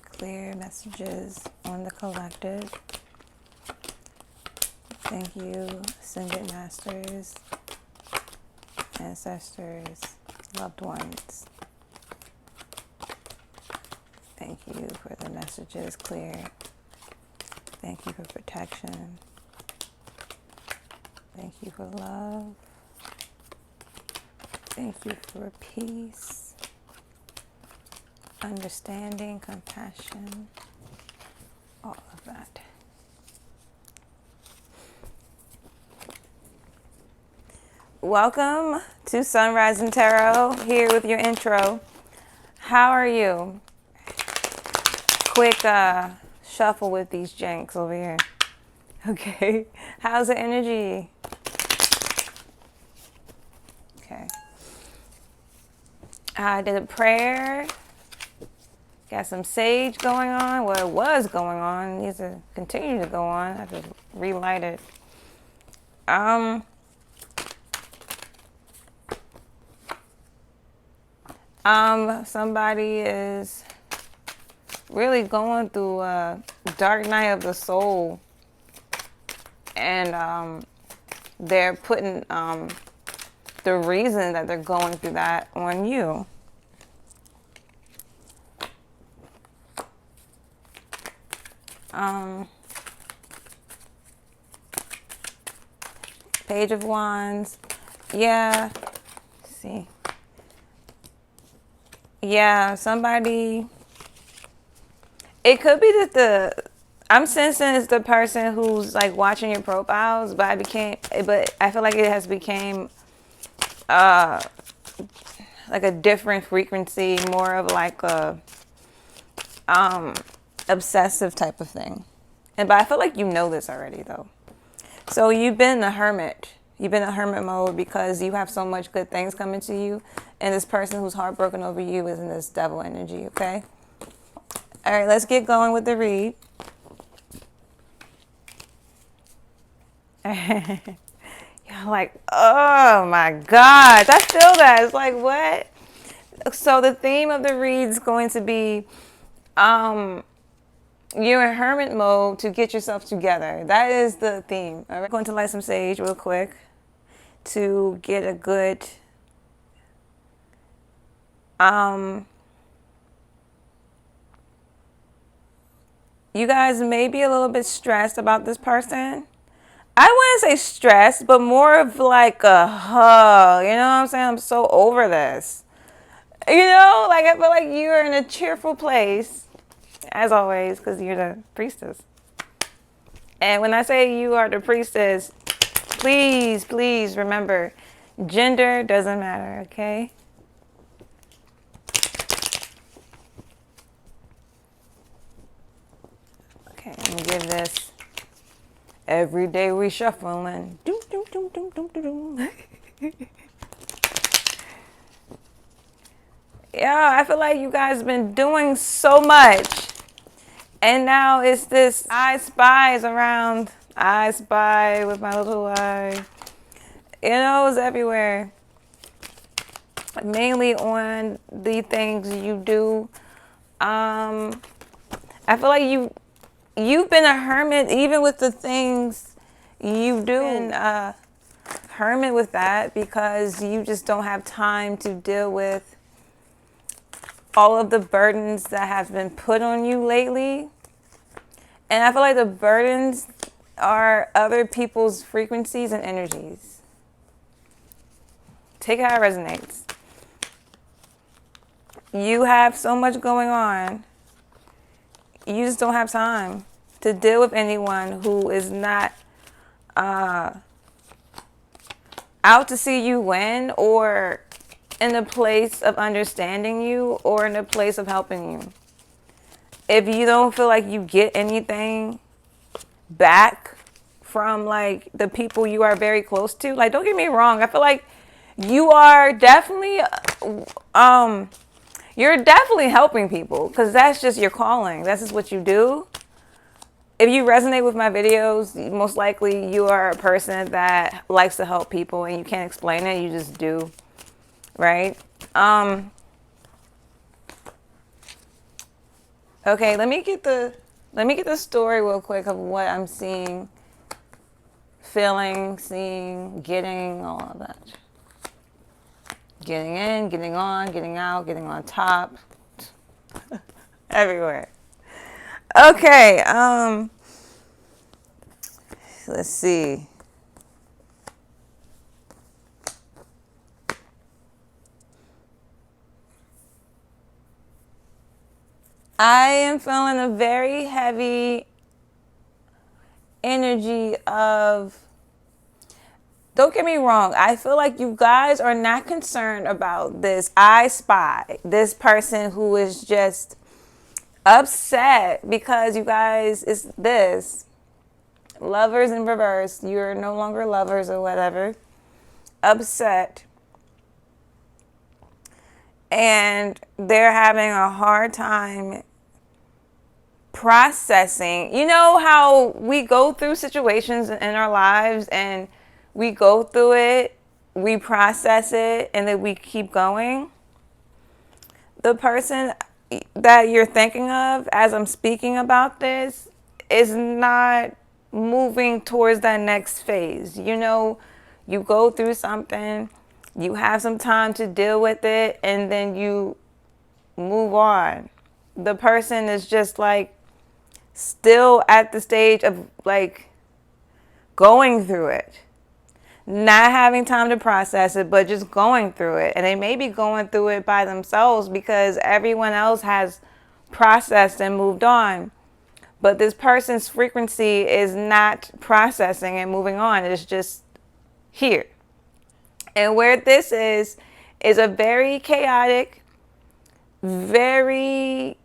clear messages on the collective. Thank you, Ascended Masters, ancestors, loved ones. Thank you for the messages clear. Thank you for protection. Thank you for love. Thank you for peace, understanding, compassion, all of that. Welcome to Sunrise and Tarot, here with your intro. How are you? Quick shuffle with these janks over here. Okay, how's the energy? Okay. I did a prayer. Got some sage going on. Well, it was going on. It needs to continue to go on. I have to relight it. Somebody is really going through a dark night of the soul, and they're putting the reason that they're going through that on you. Page of Wands. Yeah. Let's see. Yeah, somebody. It could be that I'm sensing it's the person who's like watching your profiles, but I feel like it has became like a different frequency, more of like a obsessive type of thing. But I feel like you know this already though. So you've been a hermit. You've been in hermit mode because you have so much good things coming to you, and this person who's heartbroken over you is in this devil energy, okay? All right, let's get going with the read. You're like, oh my God, I feel that. It's like, what? So the theme of the read is going to be you're in hermit mode to get yourself together. That is the theme. All right, going to light some sage real quick to get a good you guys may be a little bit stressed about this person. I wouldn't say stressed, but more of like a hug. You know what I'm saying? I'm so over this. You know, like I feel like you're in a cheerful place, as always, because you're the priestess. And when I say you are the priestess, please, please remember, gender doesn't matter, okay? Okay, let me give this everyday reshuffling. Doom, doom, doom, doom, doom, doom. Yeah, I feel like you guys have been doing so much. And now it's this I spies around. I spy with my little eye. You know, it's everywhere. Mainly on the things you do. I feel like you've been a hermit even with the things you do. And hermit with that because you just don't have time to deal with all of the burdens that have been put on you lately. And I feel like the burdens are other people's frequencies and energies. Take it how it resonates. You have so much going on. You just don't have time to deal with anyone who is not out to see you win, or in a place of understanding you, or in a place of helping you. If you don't feel like you get anything back from like the people you are very close to, like, don't get me wrong, I feel like you are definitely you're definitely helping people because that's just your calling. That's just what you do. If you resonate with my videos, most likely you are a person that likes to help people and you can't explain it, you just do, right? Okay, let me get the story real quick of what I'm seeing, feeling, seeing, getting, all of that. Getting in, getting on, getting out, getting on top, everywhere. Okay, let's see. I am feeling a very heavy energy of, don't get me wrong, I feel like you guys are not concerned about this I spy, this person who is just upset because you guys, it's this. Lovers in reverse, you're no longer lovers or whatever. Upset. And they're having a hard time processing. You know how we go through situations in our lives and we go through it, we process it, and then we keep going? The person that you're thinking of as I'm speaking about this is not moving towards that next phase. You know, you go through something, you have some time to deal with it, and then you move on. The person is just like still at the stage of like going through it, not having time to process it, but just going through it. And they may be going through it by themselves because everyone else has processed and moved on. But this person's frequency is not processing and moving on. It's just here. And where this is a very chaotic, very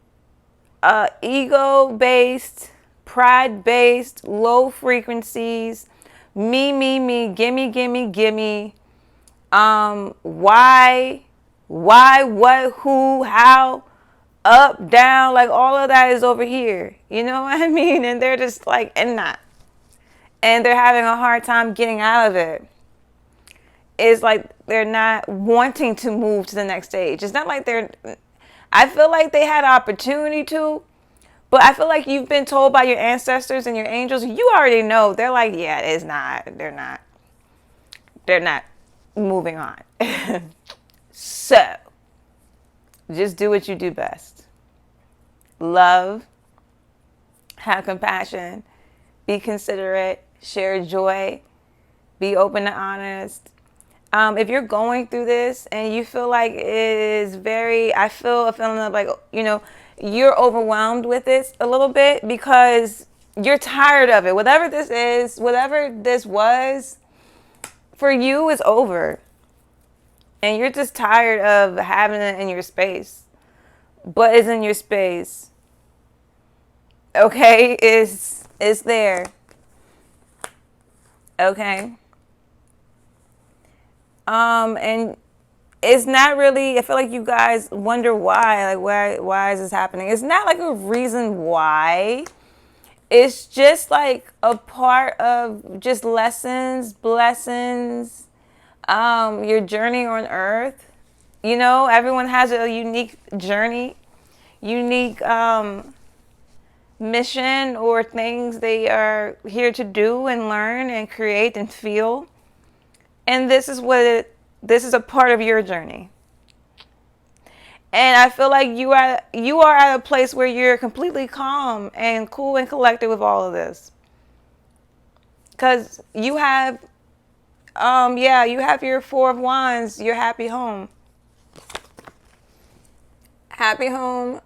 ego-based, pride-based, low frequencies, me, gimme. Why, what, who, how, up, down, like all of that is over here. You know what I mean? And they're just like in that. And they're having a hard time getting out of it. It's like they're not wanting to move to the next stage. It's not like I feel like they had opportunity to, but I feel like you've been told by your ancestors and your angels, you already know. They're like, yeah, it's not. They're not moving on. So, just do what you do best. Love, have compassion, be considerate, share joy, be open and honest. If you're going through this and you feel like it is I feel a feeling of like, you're overwhelmed with it a little bit because you're tired of it. Whatever this is, whatever this was, for you is over. And you're just tired of having it in your space. But it's in your space. Okay? It's there. Okay? And it's not really, I feel like you guys wonder why, like why is this happening? It's not like a reason why. It's just like a part of just lessons, blessings, your journey on earth. Everyone has a unique journey, unique mission or things they are here to do and learn and create and feel. And this is a part of your journey. And I feel like you are at a place where you're completely calm and cool and collected with all of this. Because you have, you have your Four of Wands, your happy home. Happy home,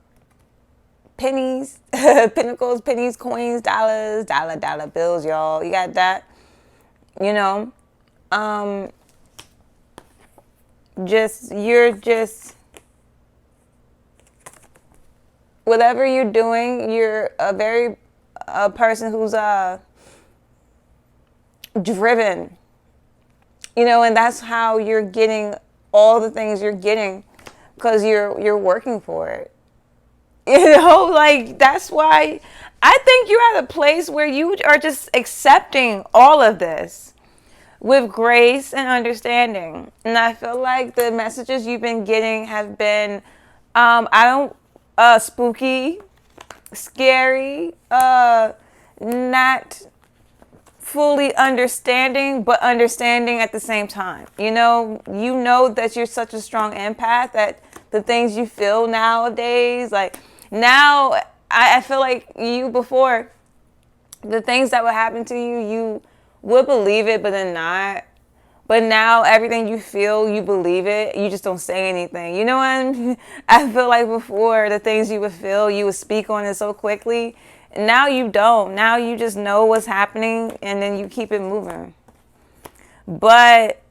pennies, pentacles, pennies, coins, dollars, dollar bills, y'all. You got that, you're just, whatever you're doing, you're a person who's driven, and that's how you're getting all the things you're getting, because you're working for it. Like that's why I think you're at a place where you are just accepting all of this with grace and understanding. And I feel like the messages you've been getting have been, spooky. scary, not fully understanding, but understanding at the same time. You know that you're such a strong empath that the things you feel nowadays, like now, I feel like you before, the things that would happen to you, you would believe it, but then not. But now everything you feel, you believe it. You just don't say anything. You know what I mean? I feel like before, the things you would feel, you would speak on it so quickly. Now you don't. Now you just know what's happening and then you keep it moving. But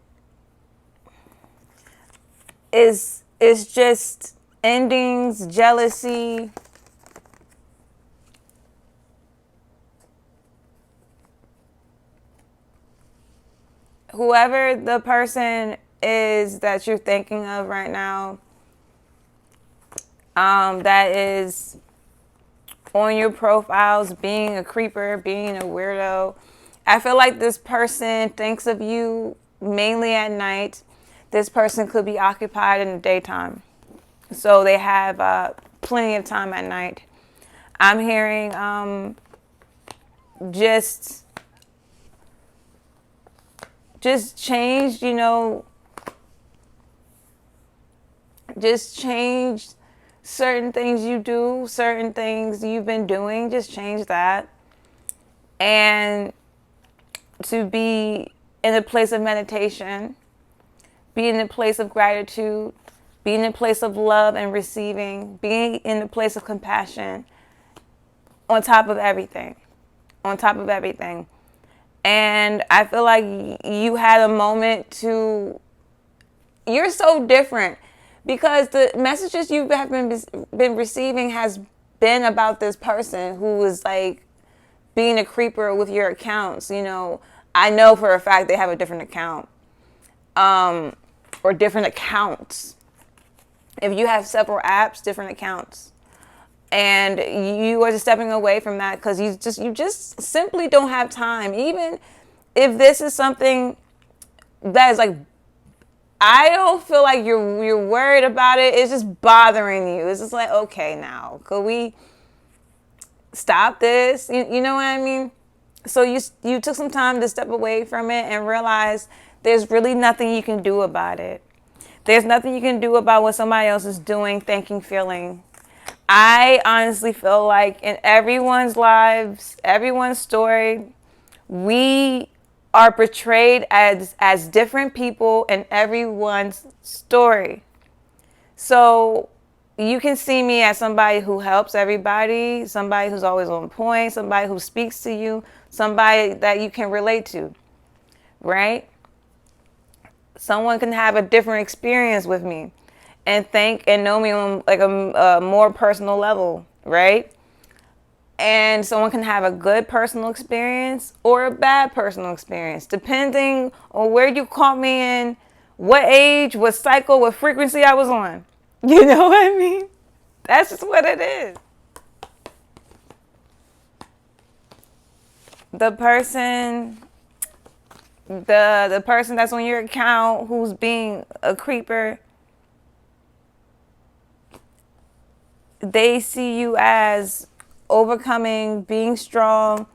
it's just endings, jealousy. Whoever the person is that you're thinking of right now, that is on your profiles, being a creeper, being a weirdo. I feel like this person thinks of you mainly at night. This person could be occupied in the daytime. So they have plenty of time at night. I'm hearing just change, just change certain things you do, certain things you've been doing, just change that. And to be in a place of meditation, be in a place of gratitude, be in a place of love and receiving, be in a place of compassion, on top of everything, on top of everything. And I feel like you had a moment you're so different because the messages you have been receiving has been about this person who is like being a creeper with your accounts. I know for a fact they have a different account, or different accounts. If you have several apps, different accounts. And you are just stepping away from that because you just simply don't have time. Even if this is something that is like, I don't feel like you're worried about it. It's just bothering you. It's just like, okay, now could we stop this? You know what I mean? So you took some time to step away from it and realize there's really nothing you can do about it. There's nothing you can do about what somebody else is doing, thinking, feeling. I honestly feel like in everyone's lives, everyone's story, we are portrayed as different people in everyone's story. So you can see me as somebody who helps everybody, somebody who's always on point, somebody who speaks to you, somebody that you can relate to, right? Someone can have a different experience with me and think and know me on like a more personal level, right? And someone can have a good personal experience or a bad personal experience, depending on where you caught me in, what age, what cycle, what frequency I was on. You know what I mean? That's just what it is. The person that's on your account who's being a creeper, they see you as overcoming, being strong.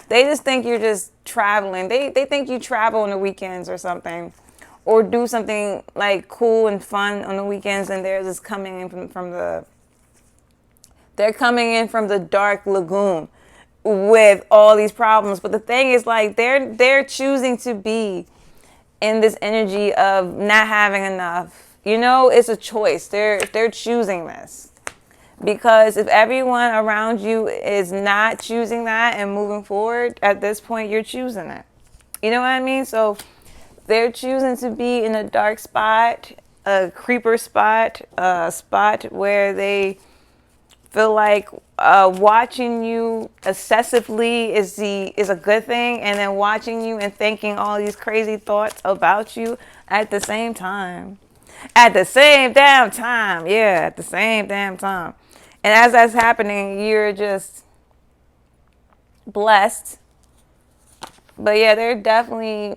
They just think you're just traveling. They think you travel on the weekends or something, or do something like cool and fun on the weekends, and they're just coming in they're coming in from the dark lagoon with all these problems. But the thing is, like, they're choosing to be in this energy of not having enough. It's a choice. They're choosing this. Because if everyone around you is not choosing that and moving forward, at this point, you're choosing it. You know what I mean? So they're choosing to be in a dark spot, a creeper spot, a spot where they feel like watching you excessively is a good thing, and then watching you and thinking all these crazy thoughts about you at the same time. At the same damn time. Yeah, at the same damn time. And as that's happening, you're just blessed. But yeah, they're definitely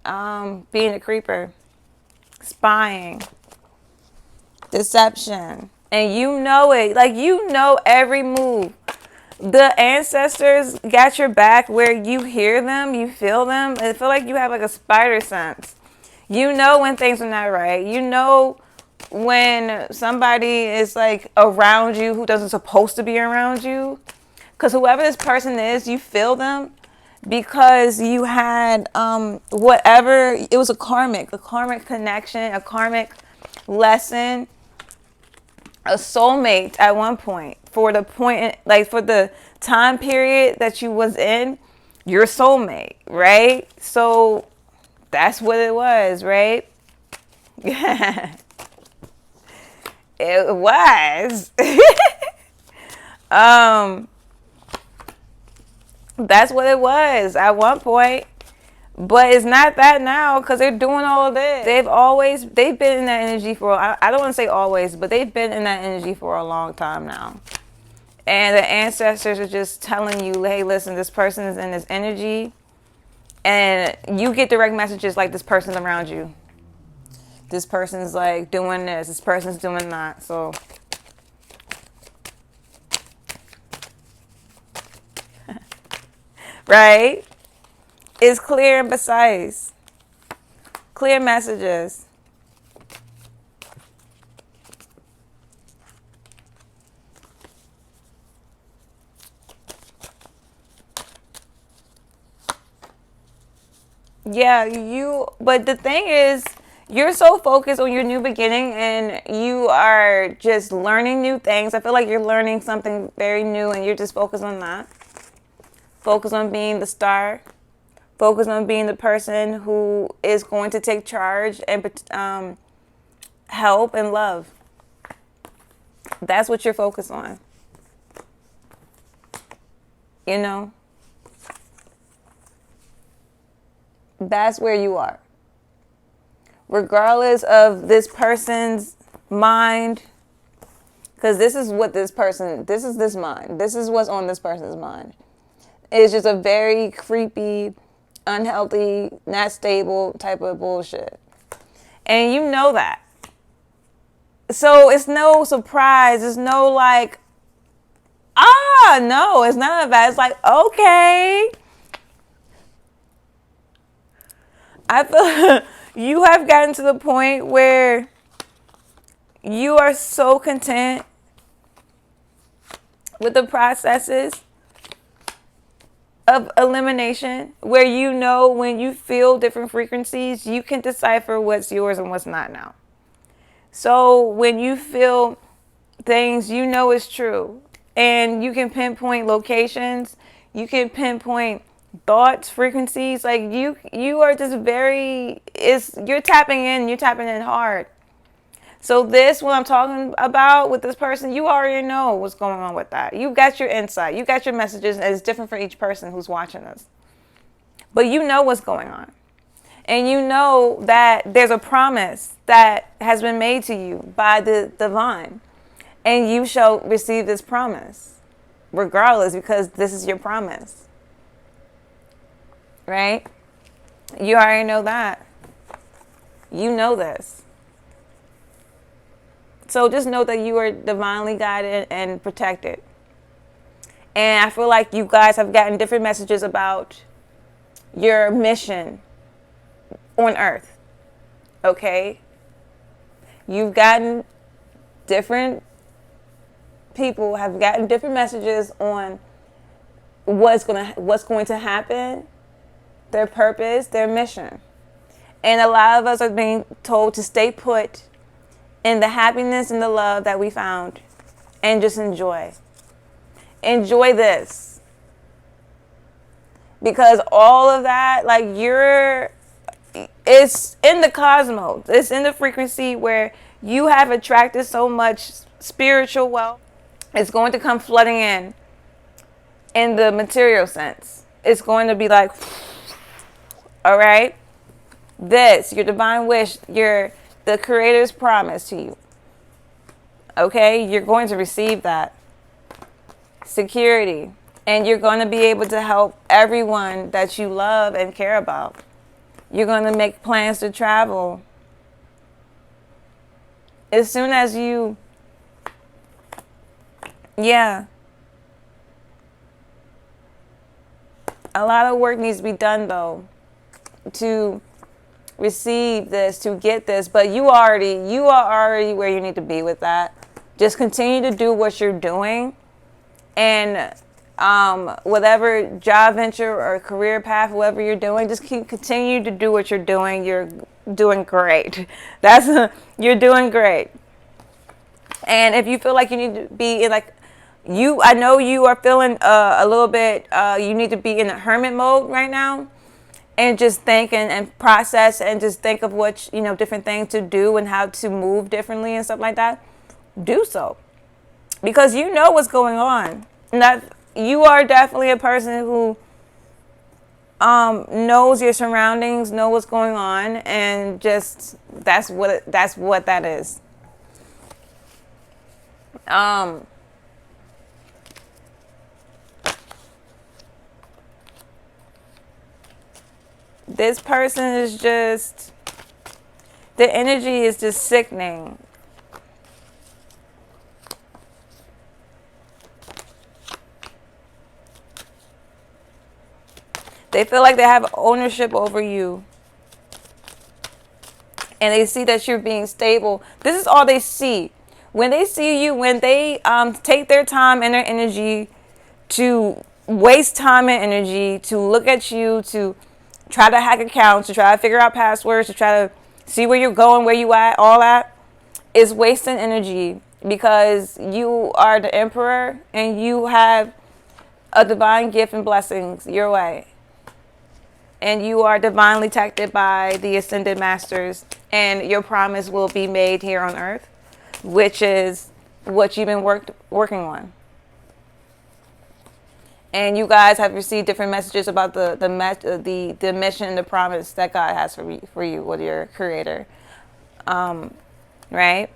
being a creeper, spying, deception, And you know it. Like, you know every move. The ancestors got your back where you hear them, you feel them. I feel like you have like a spider sense. You know when things are not right. You know when somebody is like around you who doesn't supposed to be around you. Because whoever this person is, you feel them because you had whatever, it was a karmic connection, a karmic lesson, a soulmate at one point. For the point, like for the time period that you was in, your soulmate, right? So that's what it was, right? It was. That's what it was at one point. But it's not that now because they're doing all of this. They've been in that energy for, I don't want to say always, but they've been in that energy for a long time now. And the ancestors are just telling you, hey, listen, this person is in this energy. And you get direct messages like this person's around you. This person's like doing this. This person's doing that. So right? It's clear and precise. Clear messages. Yeah, but the thing is, you're so focused on your new beginning and you are just learning new things. I feel like you're learning something very new and you're just focused on that. Focus on being the star. Focus on being the person who is going to take charge and help and love. That's what you're focused on. You know? That's where you are. Regardless of this person's mind, because this is this mind. This is what's on this person's mind. It's just a very creepy, unhealthy, not stable type of bullshit. And you know that. So it's no surprise. It's no like, no, it's none of that. It's like, okay. I feel you have gotten to the point where you are so content with the processes of elimination, where you know when you feel different frequencies, you can decipher what's yours and what's not now. So when you feel things, you know it's true. And you can pinpoint locations, you can pinpoint thoughts, frequencies. Like you are just you're tapping in hard. So what I'm talking about with this person, you already know what's going on with that. You got your insight. You got your messages, and it's different for each person who's watching this. But you know what's going on. And you know that there's a promise that has been made to you by the divine. And you shall receive this promise, regardless, because this is your promise. Right? You already know that. You know this. So just know that you are divinely guided and protected. And I feel like you guys have gotten different messages about your mission on Earth. Okay? You've gotten different people have gotten different messages on what's going to happen, their purpose, their mission. And a lot of us are being told to stay put in the happiness and the love that we found and just enjoy. Enjoy this. Because all of that, like it's in the cosmos. It's in the frequency where you have attracted so much spiritual wealth. It's going to come flooding in the material sense. It's going to be like, all right, your divine wish, the Creator's promise to you. Okay, you're going to receive that security, and you're going to be able to help everyone that you love and care about. You're going to make plans to travel. As soon as you Yeah. A lot of work needs to be done though to receive this, to get this, but you are already where you need to be with that. Just continue to do what you're doing, and whatever job venture or career path, whatever you're doing, just continue to do what you're doing. You're doing great. You're doing great. And if you feel like you need to be in like I know you are feeling a little bit. You need to be in a hermit mode right now, and just think and process and just think of what different things to do and how to move differently and stuff like that. Do so, because you know what's going on. And that you are definitely a person who knows your surroundings, know what's going on, and just that's what that is. This person is just, the energy is just sickening. They feel like they have ownership over you. And they see that you're being stable. This is all they see. When they see you, when they take their time and their energy to waste time and energy to look at you, to try to hack accounts, to try to figure out passwords, to try to see where you're going, where you at, all that, is wasting energy, because you are the emperor and you have a divine gift and blessings your way. And you are divinely protected by the ascended masters, and your promise will be made here on earth, which is what you've been working on. And you guys have received different messages about the mission and the promise that God has for you with your creator. Right?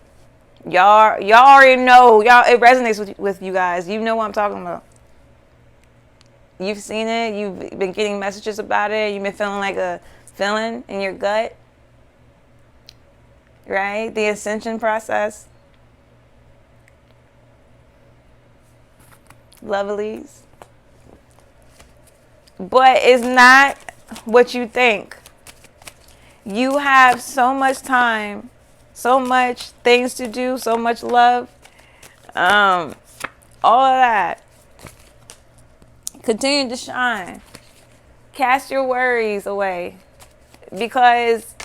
Y'all already know. It resonates with you guys. You know what I'm talking about. You've seen it. You've been getting messages about it. You've been feeling like a feeling in your gut. Right? The ascension process. Lovelies. But it's not what you think. You have so much time, so much things to do, so much love. All of that. Continue to shine. Cast your worries away, because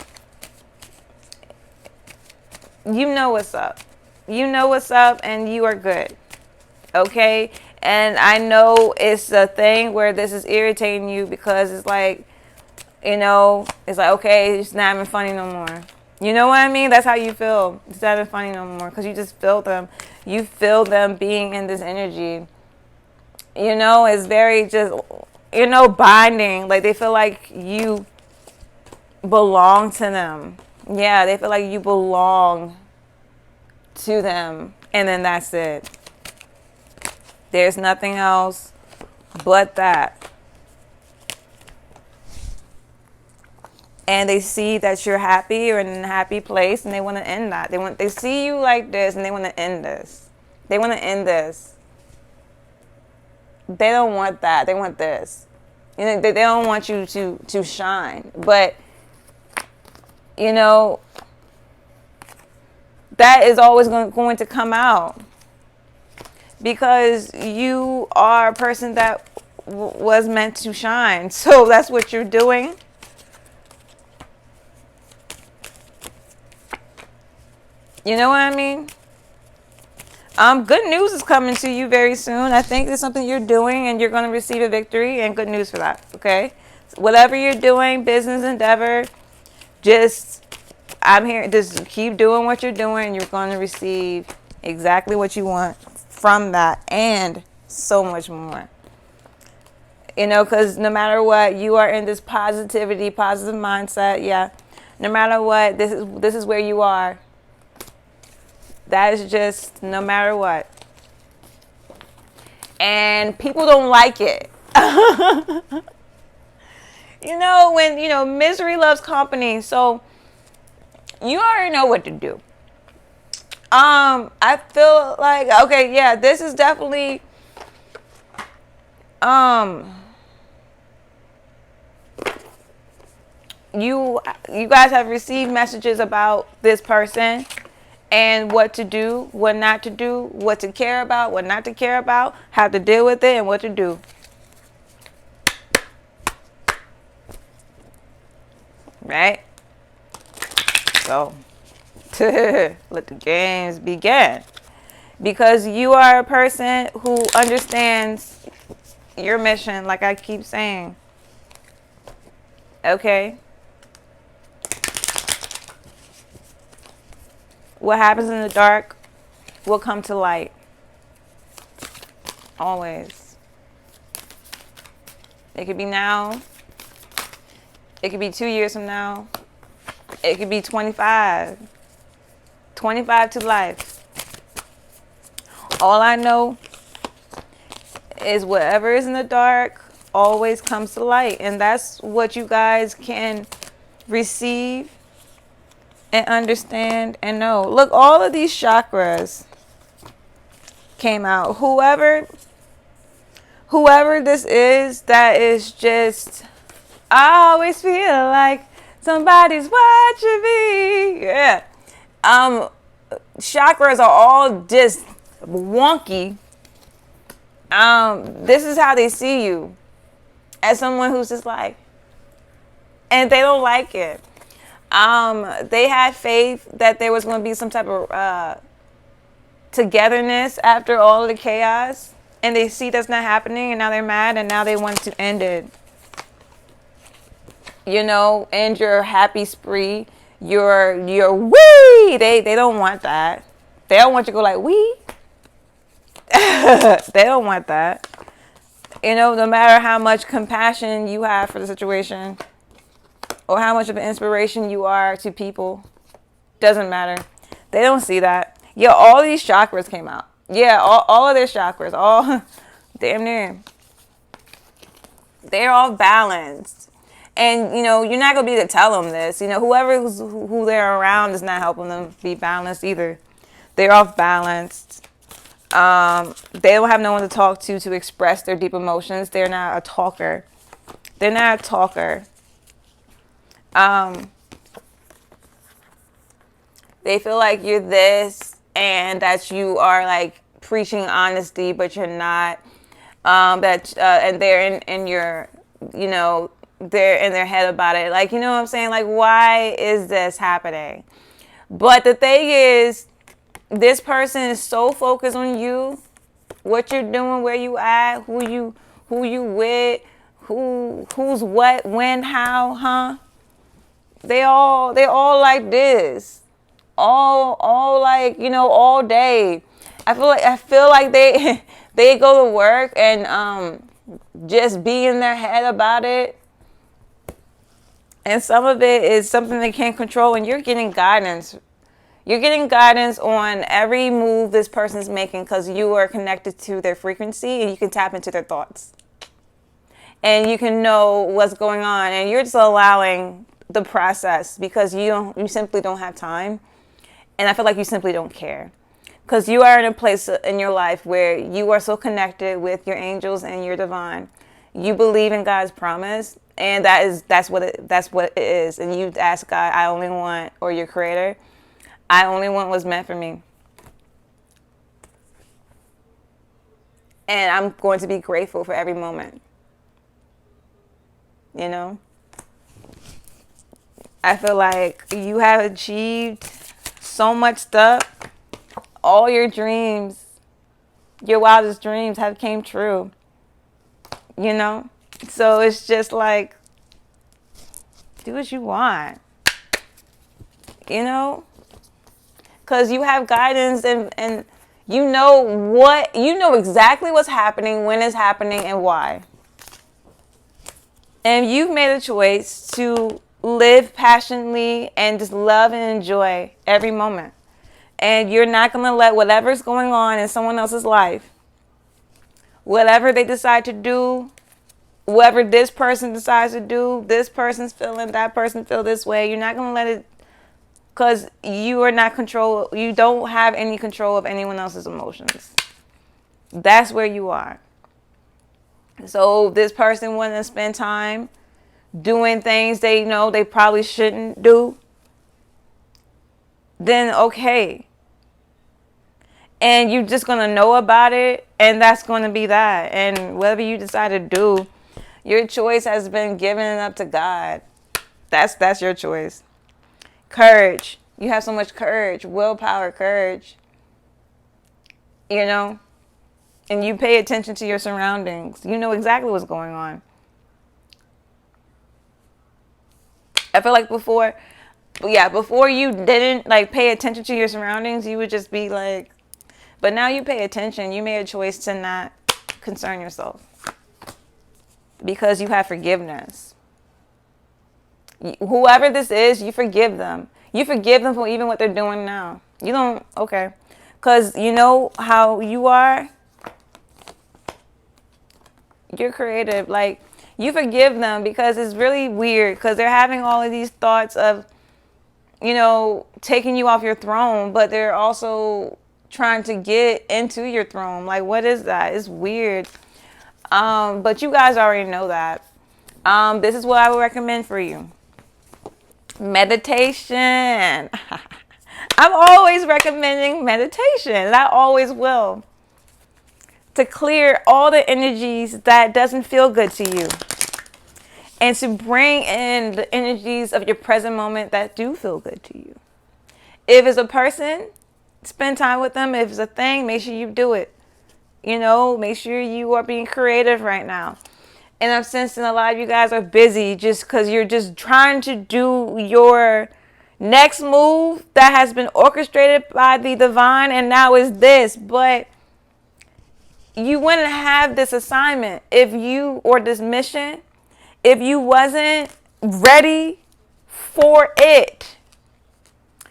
you know what's up. You know what's up, and you are good. Okay? And I know it's a thing where this is irritating you, because it's like, it's like, okay, it's not even funny no more. You know what I mean? That's how you feel. It's not even funny no more, because you just feel them. You feel them being in this energy. It's very just, binding. Like, they feel like you belong to them. Yeah, they feel like you belong to them. And then that's it. There's nothing else but that. And they see that you're happy or in a happy place, and they want to end that. They see you like this, and they want to end this. They want to end this. They don't want that. They want this. They don't want you to shine. But, that is always going to come out. Because you are a person that was meant to shine. So that's what you're doing. You know what I mean? Good news is coming to you very soon. I think it's something you're doing, and you're going to receive a victory, and good news for that. Okay? So whatever you're doing, business endeavor, I'm here. Just keep doing what you're doing, and you're going to receive exactly what you want from that, and so much more. Because no matter what, you are in this positivity, positive mindset. Yeah. No matter what, this is where you are. That is just no matter what. And people don't like it. When misery loves company. So you already know what to do. I feel like, okay, yeah, this is definitely, um, you guys have received messages about this person and what to do, what not to do, what to care about, what not to care about, how to deal with it, and what to do. Right? So, let the games begin. Because you are a person who understands your mission, like I keep saying. Okay? What happens in the dark will come to light. Always. It could be now. It could be 2 years from now. It could be 25. 25 to life. All I know is whatever is in the dark always comes to light. And that's what you guys can receive and understand and know. Look, all of these chakras came out. Whoever this is, that is just, I always feel like somebody's watching me. Yeah. Chakras are all just wonky. This is how they see you, as someone who's just like, and they don't like it. They had faith that there was going to be some type of togetherness after all of the chaos, and they see that's not happening, and now they're mad, and now they want to end it. You know, end your happy spree, your wee. They don't want that. They don't want you to go like wee. They don't want that. You know, no matter how much compassion you have for the situation or how much of an inspiration you are to people, doesn't matter. They don't see that. Yeah, all these chakras came out. Yeah, all of their chakras, all damn near. They're all balanced. And, you know, you're not going to be able to tell them this. You know, who they're around is not helping them be balanced either. They're off balanced. They don't have no one to talk to express their deep emotions. They're not a talker. They're not a talker. They feel like you're this and that you are like preaching honesty, but you're not. And they're in your, you know, they're in their head about it. Like, you know what I'm saying? Like, why is this happening? But the thing is, this person is so focused on you, what you're doing, where you at, who you with, who's what, when, how, huh? They all like this. All like, you know, all day. I feel like they go to work and just be in their head about it. And some of it is something they can't control, and you're getting guidance. You're getting guidance on every move this person's making because you are connected to their frequency and you can tap into their thoughts. And you can know what's going on, and you're just allowing the process because you simply don't have time. And I feel like you simply don't care. Because you are in a place in your life where you are so connected with your angels and your divine. You believe in God's promise, and that's what it is. And you ask God, I only want, or your creator, I only want what's meant for me. And I'm going to be grateful for every moment. You know? I feel like you have achieved so much stuff. All your dreams, your wildest dreams have came true. You know? So it's just like, do what you want. You know? Because you have guidance and you know exactly what's happening, when it's happening, and why. And you've made a choice to live passionately and just love and enjoy every moment. And you're not going to let whatever's going on in someone else's life, whatever they decide to do, whatever this person decides to do, this person's feeling, that person feel this way, you're not going to let it Because you are not control. You don't have any control of anyone else's emotions. That's where you are. So this person want to spend time doing things they know they probably shouldn't do, then okay. And you're just going to know about it, and that's going to be that. And whatever you decide to do, your choice has been given up to God. That's your choice. Courage. You have so much courage, willpower, courage. You know? And you pay attention to your surroundings. You know exactly what's going on. I feel like before you didn't like pay attention to your surroundings, you would just be like, but now you pay attention. You made a choice to not concern yourself because you have forgiveness. Whoever this is, you forgive them. You forgive them for even what they're doing now. You don't, okay. Because you know how you are. You're creative. Like, you forgive them because it's really weird because they're having all of these thoughts of, you know, taking you off your throne, but they're also trying to get into your throne. Like, what is that? It's weird. But you guys already know that. This is what I would recommend for you. Meditation. I'm always recommending meditation, and I always will. To clear all the energies that doesn't feel good to you. And to bring in the energies of your present moment that do feel good to you. If it's a person, spend time with them. If it's a thing, make sure you do it. You know, make sure you are being creative right now. And I'm sensing a lot of you guys are busy just because you're just trying to do your next move that has been orchestrated by the divine, and now is this. But you wouldn't have this assignment or this mission if you wasn't ready for it.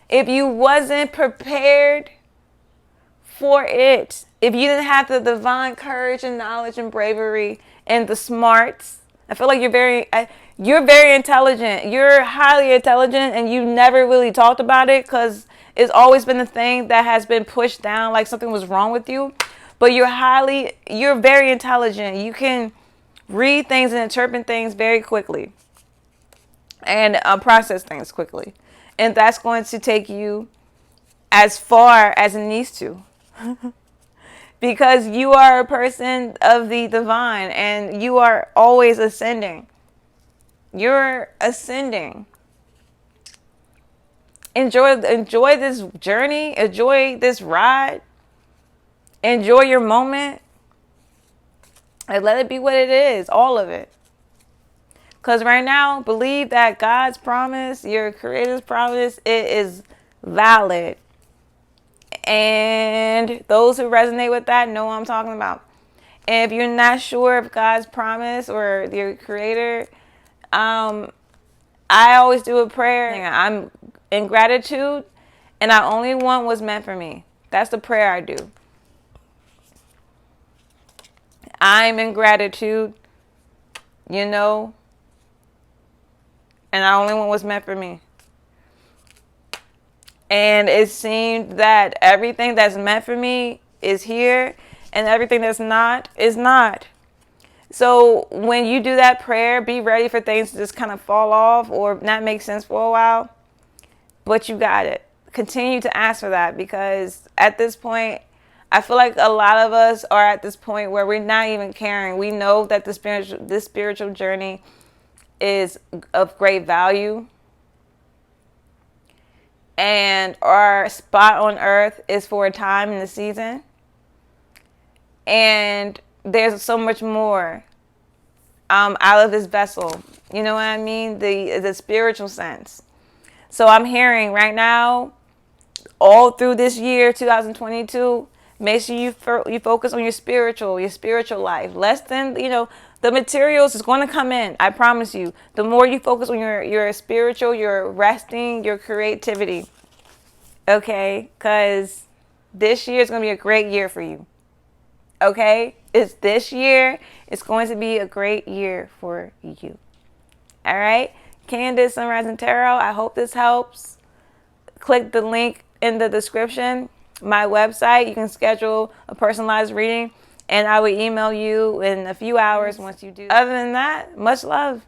If you wasn't prepared for it. If you didn't have the divine courage and knowledge and bravery and the smarts. I feel like you're very intelligent. You're highly intelligent, and you never really talked about it because it's always been a thing that has been pushed down, like something was wrong with you. But you're very intelligent. You can read things and interpret things very quickly and process things quickly. And that's going to take you as far as it needs to. Because you are a person of the divine, and you are always ascending. You're ascending. Enjoy this journey. Enjoy this ride. Enjoy your moment. And let it be what it is. All of it. Because right now, believe that God's promise, your Creator's promise, it is valid. And those who resonate with that know what I'm talking about. And if you're not sure of God's promise or your Creator, I always do a prayer. I'm in gratitude, and I only want what's meant for me. That's the prayer I do. I'm in gratitude, you know, and I only want what's meant for me. And it seemed that everything that's meant for me is here, and everything that's not is not. So when you do that prayer, be ready for things to just kind of fall off or not make sense for a while. But you got it. Continue to ask for that, because at this point, I feel like a lot of us are at this point where we're not even caring. We know that this spiritual journey is of great value. And our spot on earth is for a time in the season. And there's so much more out of this vessel. You know what I mean? The spiritual sense. So I'm hearing right now, all through this year, 2022, make sure you focus on your spiritual life. Less than, the materials is going to come in. I promise you. The more you focus on your spiritual, your resting, your creativity. Okay? Because this year is going to be a great year for you. Okay? This year is going to be a great year for you. All right? Candace, Sunrise and Tarot, I hope this helps. click the link in the description, my website. You can schedule a personalized reading, and I will email you in a few hours once you do. Other than that, much love.